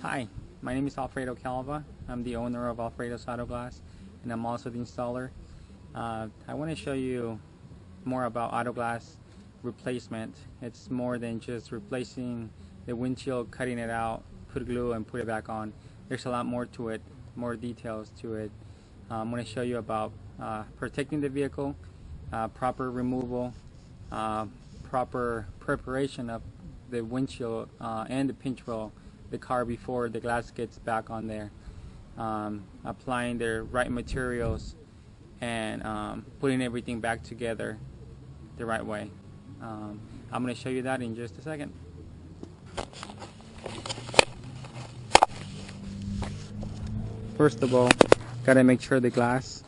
Hi, my name is Alfredo. I'm the owner of Alfredo's Auto Glass, and I'm also the installer. I want to show you more about auto glass replacement. It's more than just replacing the windshield, cutting it out, put glue and put it back on. There's a lot more to it, more details to it. I'm going to show you about protecting the vehicle, proper removal, proper preparation of the windshield and the pinch wheel, the car before the glass gets back on there, applying the right materials and putting everything back together the right way. I'm going to show you that in just a second. First of all, gotta make sure the glass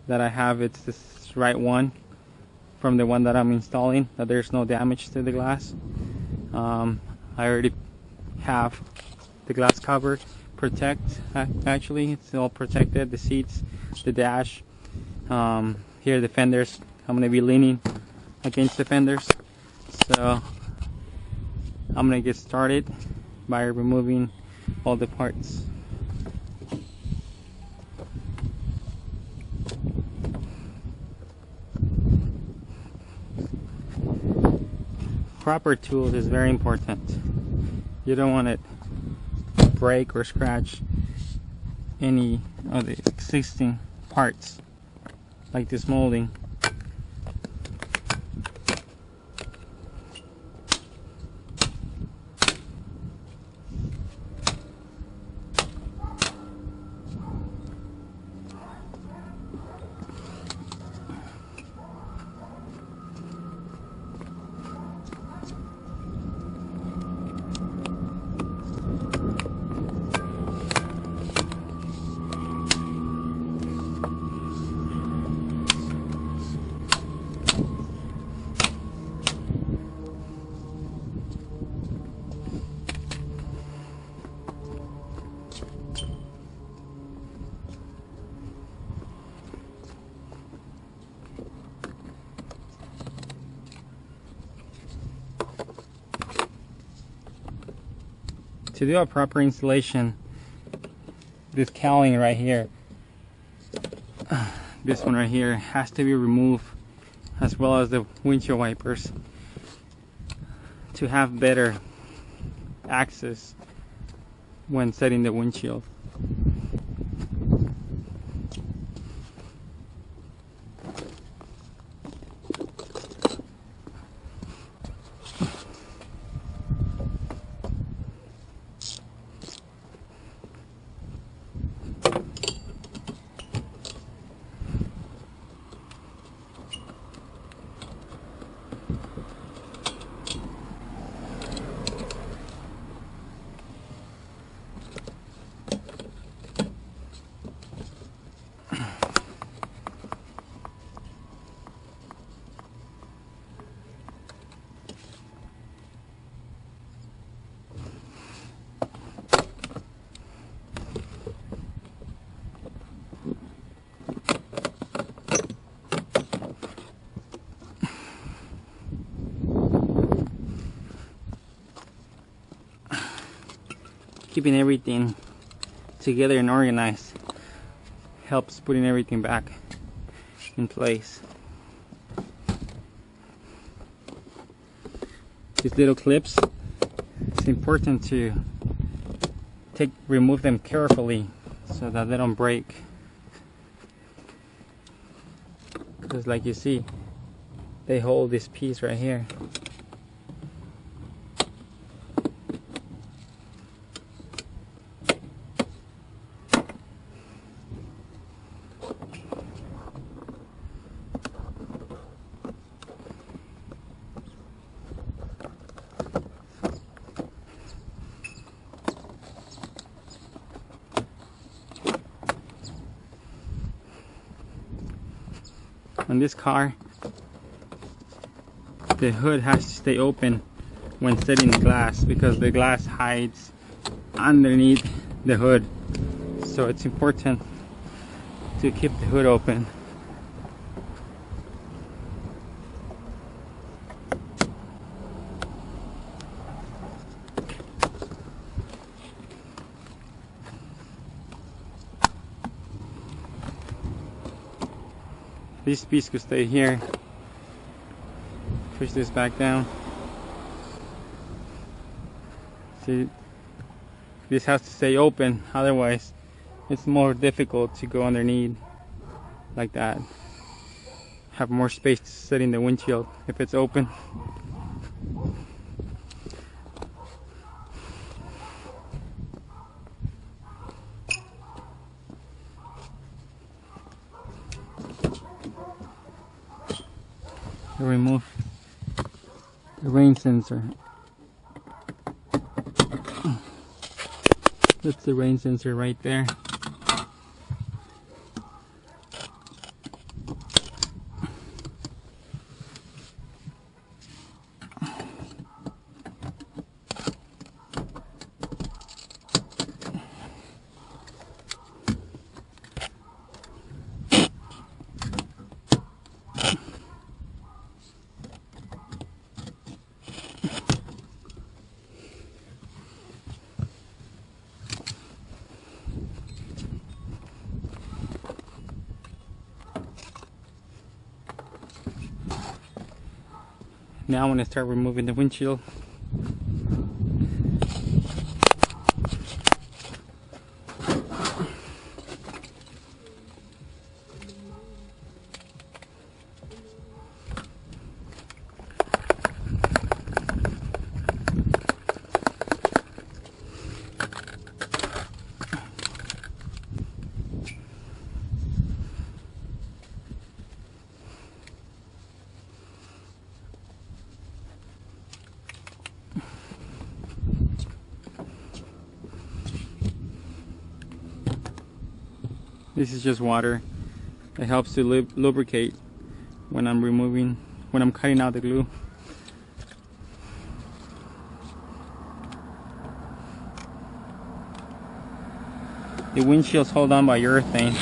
that I have, it's this right one from the one that I'm installing, that there's no damage to the glass. I already have the glass cover actually it's all protected, the seats, the dash, here the fenders. I'm going to be leaning against the fenders, so I'm going to get started by removing all the parts. Proper tools is very important. You don't want it to break or scratch any of the existing parts, like this molding. To do a proper installation, this cowling right here, this one right here, has to be removed, as well as the windshield wipers, to have better access when setting the windshield. Keeping everything together and organized helps putting everything back in place. These little clips, it's important to remove them carefully so that they don't break, because like you see, they hold this piece right here. On this car, the hood has to stay open when setting the glass, because the glass hides underneath the hood, so it's important to keep the hood open. This piece could stay here. Push this back down. See, this has to stay open, otherwise it's more difficult to go underneath like that. Have more space to sit in the windshield if it's open. Remove the rain sensor. That's the rain sensor right there. Now I'm going to start removing the windshield. This is just water. It helps to lubricate when I'm cutting out the glue. The windshield's hold on by urethane.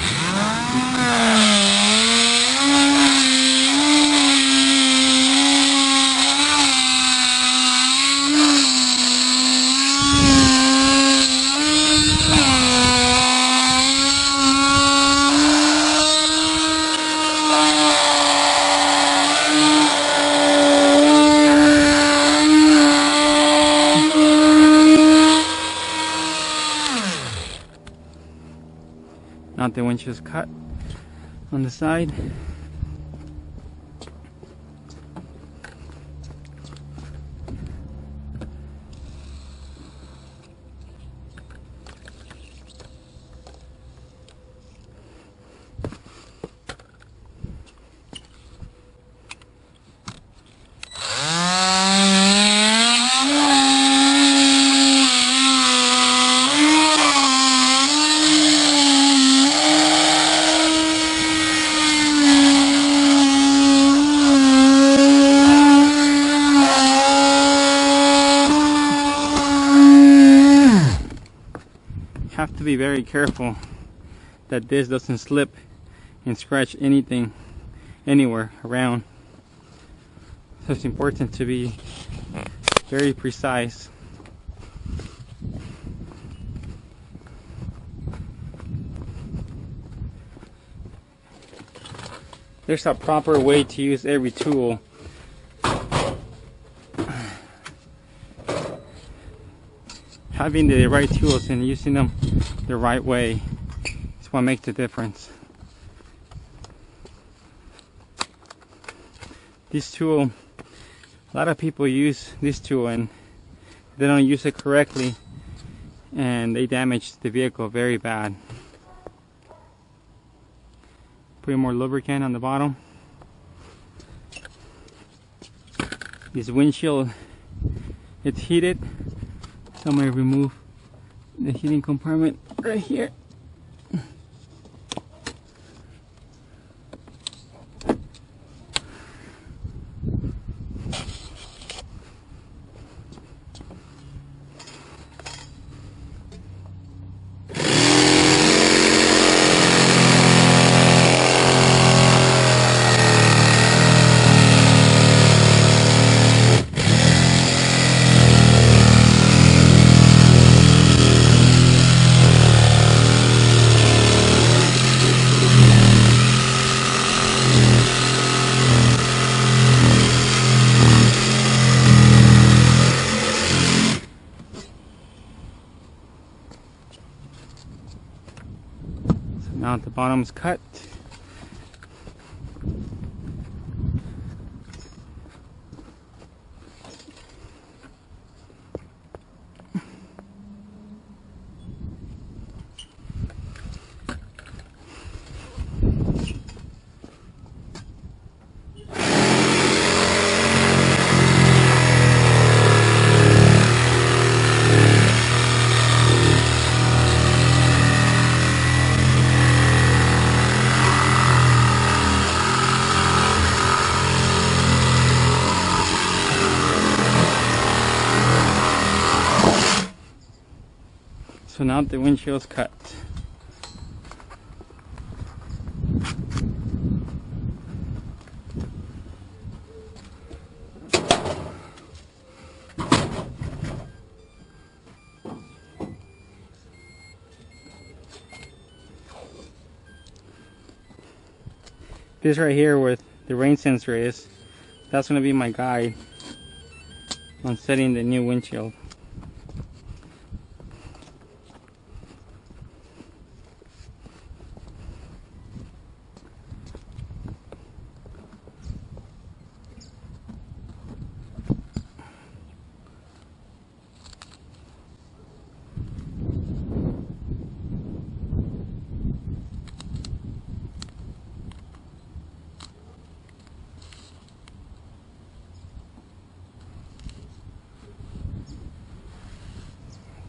Now the windshield's cut on the side. Have to be very careful that this doesn't slip and scratch anything anywhere around. So it's important to be very precise. There's a proper way to use every tool. Having the right tools and using them the right way is what makes the difference. This tool, a lot of people use this tool and they don't use it correctly and they damage the vehicle very bad. Put more lubricant on the bottom. This windshield, it's heated. So I'm going to remove the heating compartment right here. Now the bottom's cut. So now the windshield's cut. This right here where the rain sensor is, that's going to be my guide on setting the new windshield.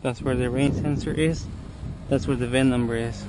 That's where the rain sensor is. That's where the VIN number is.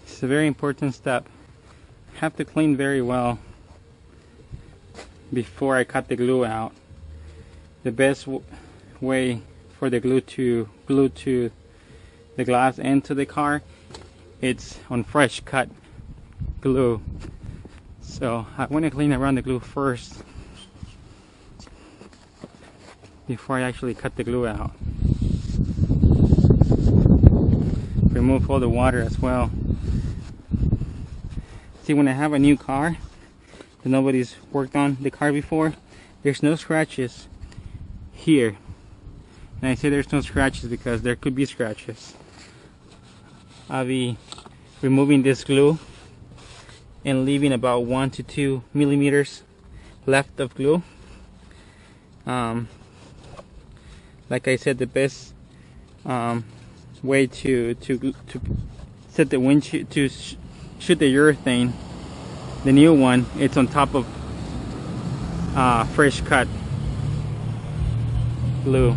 It's a very important step. I have to clean very well before I cut the glue out. The best way for the glue to glue to the glass and to the car, it's on fresh cut glue. So I want to clean around the glue first before I actually cut the glue out. Remove all the water as well. See, when I have a new car that nobody's worked on the car before, there's no scratches here. And I say there's no scratches because there could be scratches. I'll be removing this glue and leaving about 1 to 2 millimeters left of glue. Like I said, the best way to set the windshield, to shoot the urethane, the new one, it's on top of fresh cut glue.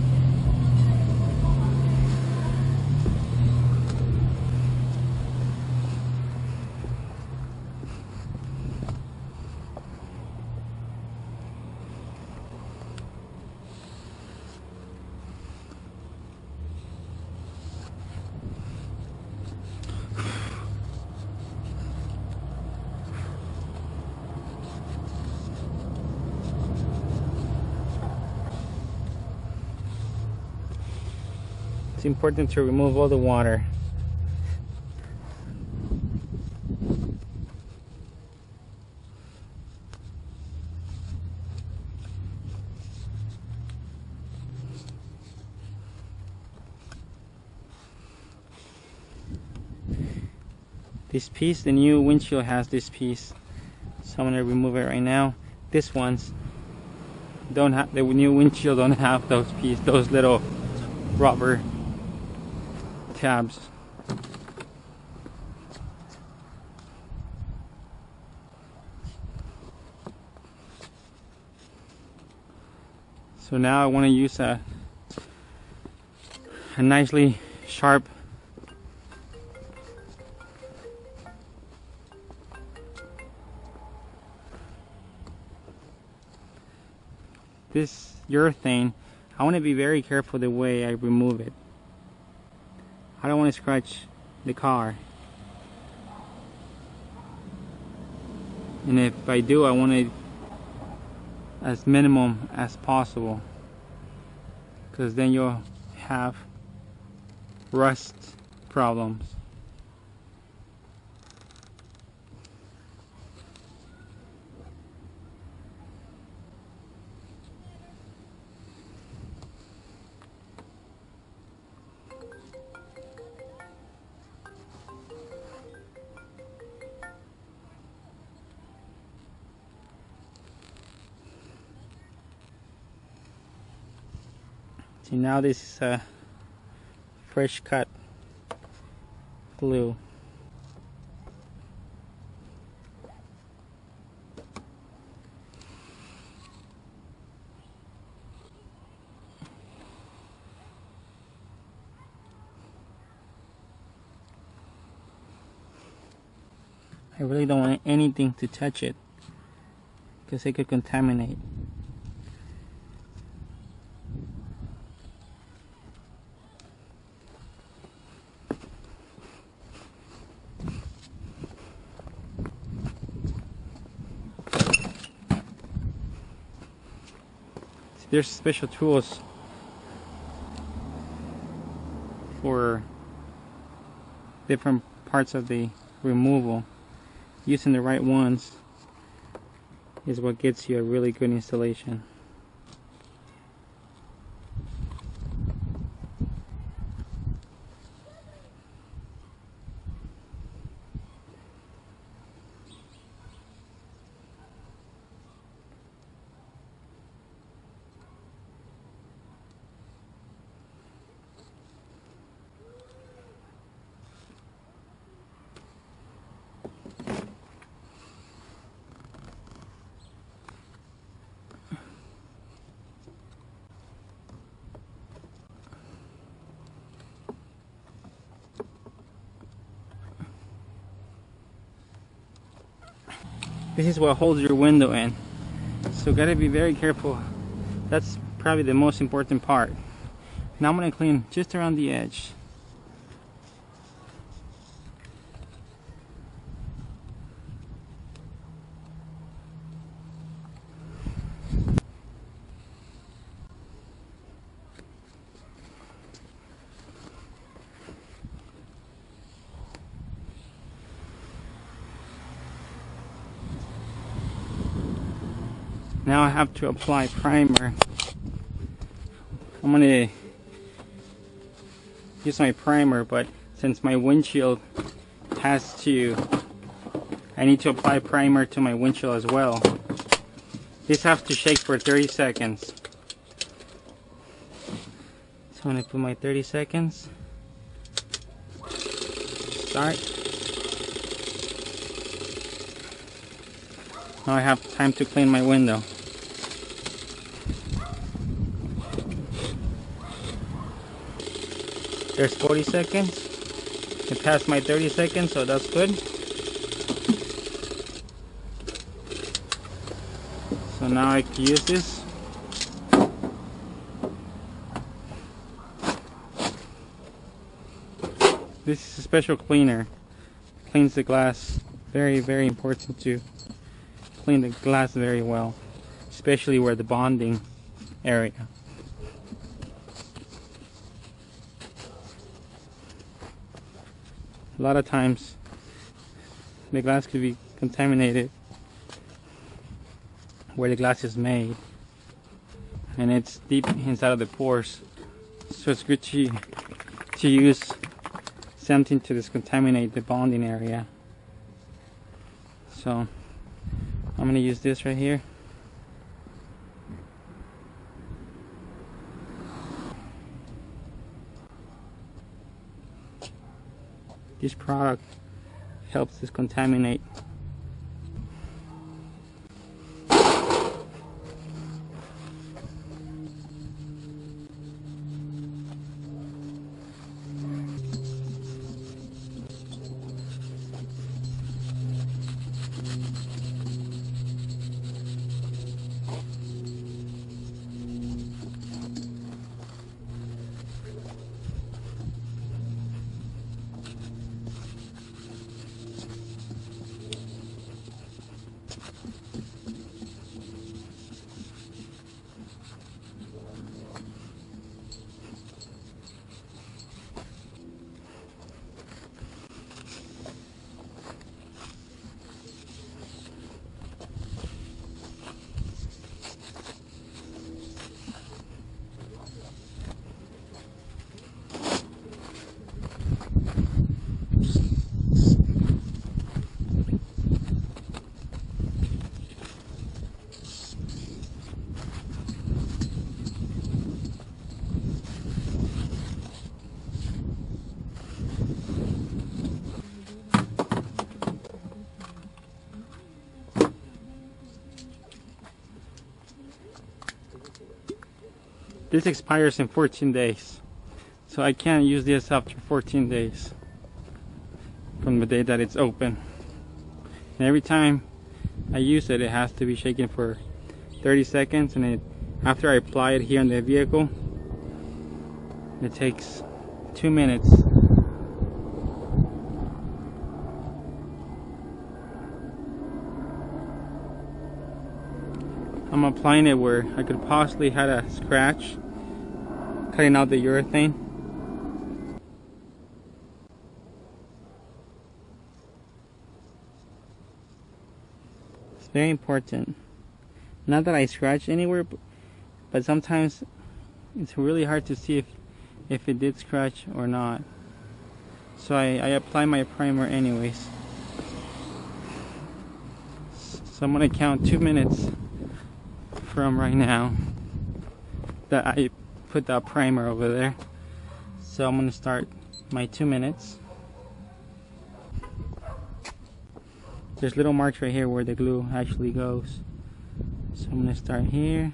It's important to remove all the water. This piece, the new windshield has this piece, so I'm gonna remove it right now. This one's don't have, the new windshield don't have those those little rubber tabs. So now I want to use a nicely sharp this urethane, I want to be very careful the way I remove it. I don't want to scratch the car. And if I do, I want it as minimum as possible, because then you'll have rust problems. See, now this is a fresh cut glue. I really don't want anything to touch it because it could contaminate. There's special tools for different parts of the removal. Using the right ones is what gets you a really good installation. This is what holds your window in, so gotta be very careful. That's probably the most important part. Now I'm gonna clean just around the edge. Now I have to apply primer. I'm gonna use my primer, but since my windshield has to, I need to apply primer to my windshield as well. This has to shake for 30 seconds. So I'm gonna put my 30 seconds. Start. Now I have time to clean my window. There's 40 seconds. It passed my 30 seconds, so that's good. So now I can use this. This is a special cleaner. Cleans the glass. Very, very important to clean the glass very well, especially where the bonding area. A lot of times the glass could be contaminated where the glass is made, and it's deep inside of the pores, so it's good to use something to discontaminate the bonding area. So I'm going to use this right here. This product helps discontaminate. this expires in 14 days. So I can't use this after 14 days from the day that it's open. And every time I use it, it has to be shaken for 30 seconds, and after I apply it here in the vehicle, it takes 2 minutes. I'm applying it where I could possibly have a scratch, cutting out the urethane. It's very important. Not that I scratch anywhere, but sometimes it's really hard to see if it did scratch or not. So I apply my primer anyways. So I'm gonna count 2 minutes from right now that I put that primer over there. So I'm gonna start my 2 minutes. There's little marks right here where the glue actually goes. So I'm gonna start here.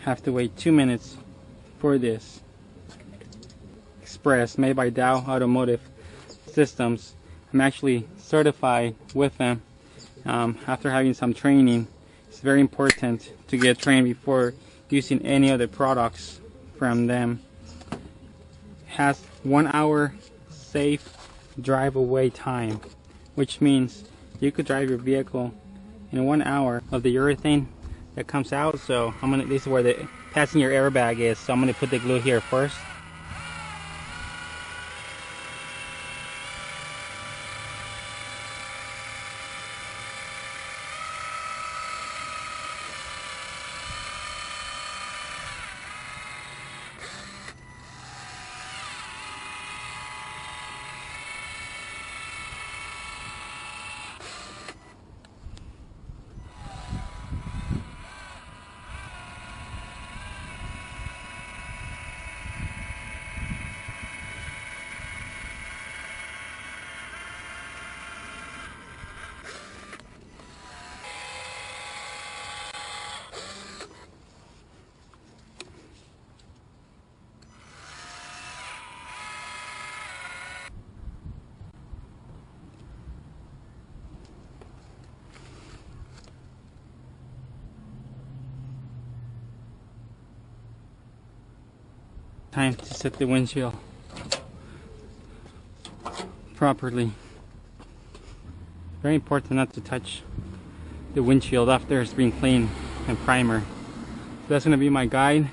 Have to wait 2 minutes for this. Express, made by Dow Automotive Systems. I'm actually certified with them. After having some training, it's very important to get trained before using any other products from them. It has 1 hour safe drive away time, which means you could drive your vehicle in 1 hour of the urethane that comes out. So this is where the passenger airbag is, so I'm gonna put the glue here first. Time to set the windshield properly. Very important not to touch the windshield after it's been cleaned and primer. So that's going to be my guide.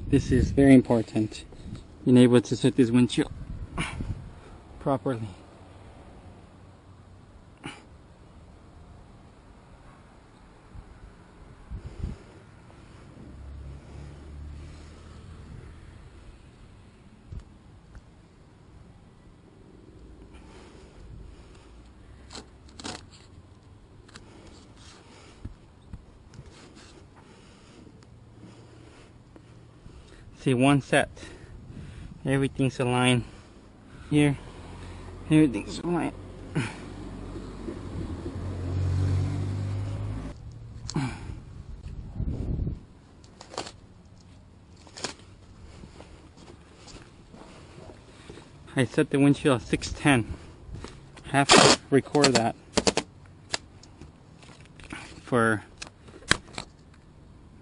This is very important, being able to set this windshield properly. See, one set, everything's aligned here, everything's aligned. I set the windshield at 610. I have to record that for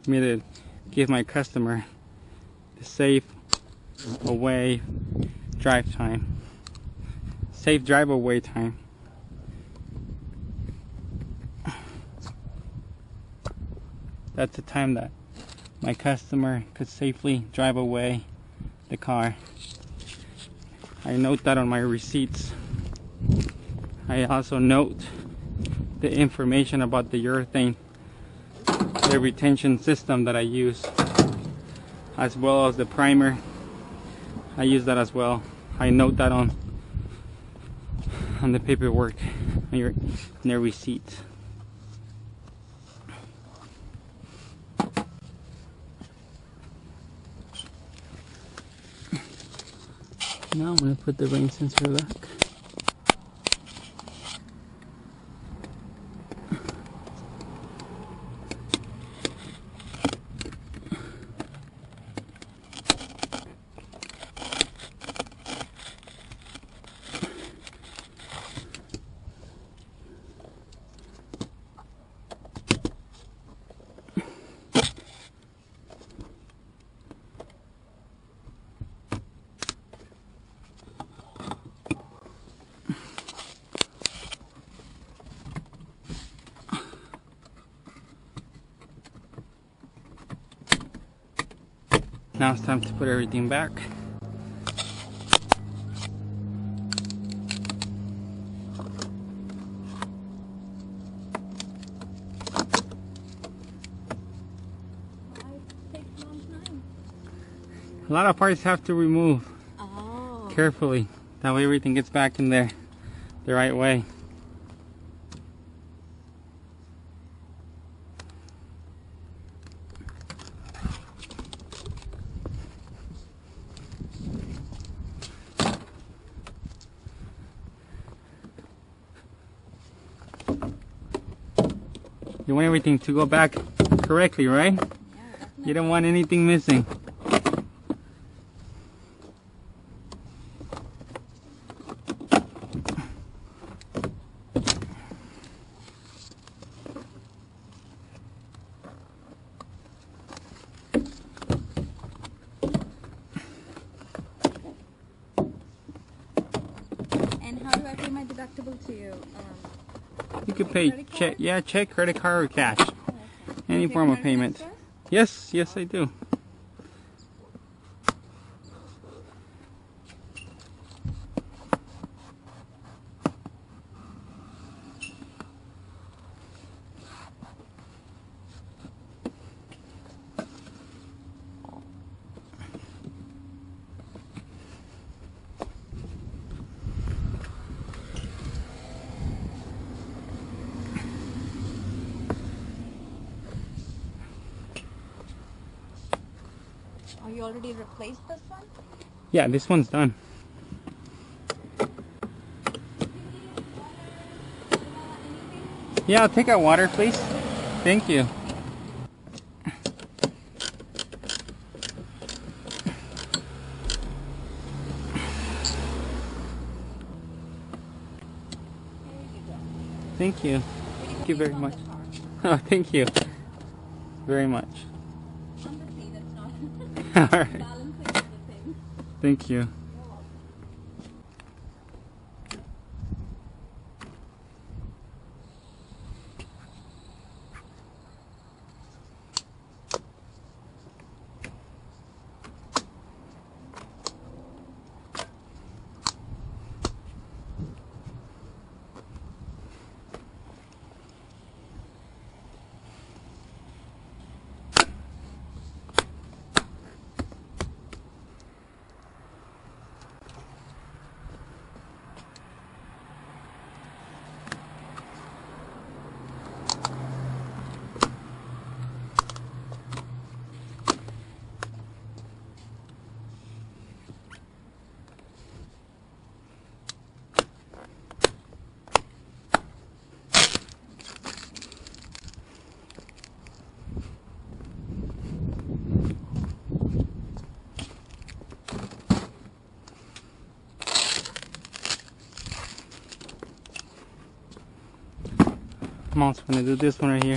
me to give my customer the safe away drive time. Safe drive away time. That's the time that my customer could safely drive away the car. I note that on my receipts. I also note the information about the urethane, the retention system that I use, as well as the primer. I use that as well. I note that on the paperwork, on their receipts. Now I'm going to put the rain sensor back. Now it's time to put everything back. A lot of parts have to remove carefully. That way everything gets back in there the right way. You want everything to go back correctly, right? Yeah, you don't want anything missing. And how do I pay my deductible to you? You could pay check, credit card, or cash. Okay. Any form of payment. Yes, yes I do. Oh, you already replaced this one? Yeah, this one's done. Yeah, I'll take out water, please. Thank you. Thank you. Thank you very much. Oh, thank you very much. All right. Thank you. I'm also going to do this one right here.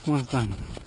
one's done.